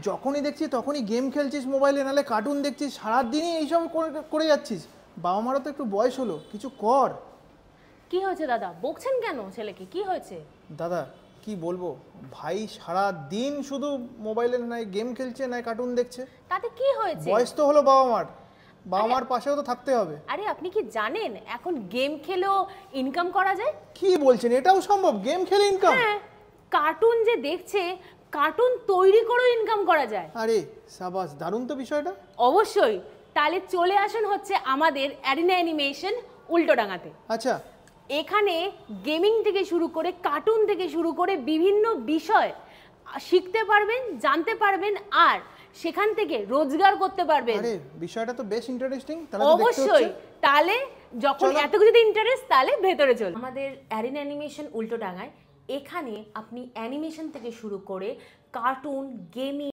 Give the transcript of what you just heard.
যখনই দেখছি তখনই গেম খেলছিস মোবাইলে, নাহলে কার্টুন দেখছিস, সারাদিনই এইসব করে যাচ্ছিস। বাবা মারও তো একটু বয়স হলো, কিছু কর। কি হয়েছে দাদা, বকছেন কেন ছেলেকে? কি হয়েছে? দাদা কি বলবো, ভাই সারা দিন শুধু মোবাইলে নাই গেম খেলছে নাই কার্টুন দেখছে। তাতে কি হয়েছে? বয়স তো হলো বাবা মার, বাবা মার পাশেও তো থাকতে হবে। আরে আপনি কি জানেন এখন গেম খেলেও ইনকাম করা যায়? কি বলছেন, এটাও সম্ভব গেম খেলে ইনকাম? হ্যাঁ, কার্টুন যে দেখছে, কার্টুন তৈরি করেও ইনকাম করা যায়। আরে সাবাস, দারুণ তো বিষয়টা। অবশ্যই। তাহলে চলে আসুন হচ্ছে আমাদের অ্যারিনা অ্যানিমেশন উল্টোডাঙাতে। আচ্ছা, এখানে গেমিং থেকে শুরু করে কার্টুন থেকে শুরু করে বিভিন্ন বিষয় শিখতে পারবেন, জানতে পারবেন, আর সেখান থেকে রোজগার করতে পারবেন। আরে বিষয়টা তো বেশ ইন্টারেস্টিং, তাহলে তো দেখতে অবশ্যই। হচ্ছে। তাহলে যখন চলো। এত কিছুতে ইন্টারেস্ট, তাহলে ভেতরে চল। আমাদের অ্যারিনা অ্যানিমেশন উল্টোডাঙায় এখানে আপনি অ্যানিমেশন থেকে শুরু করে কার্টুন, গেমিং,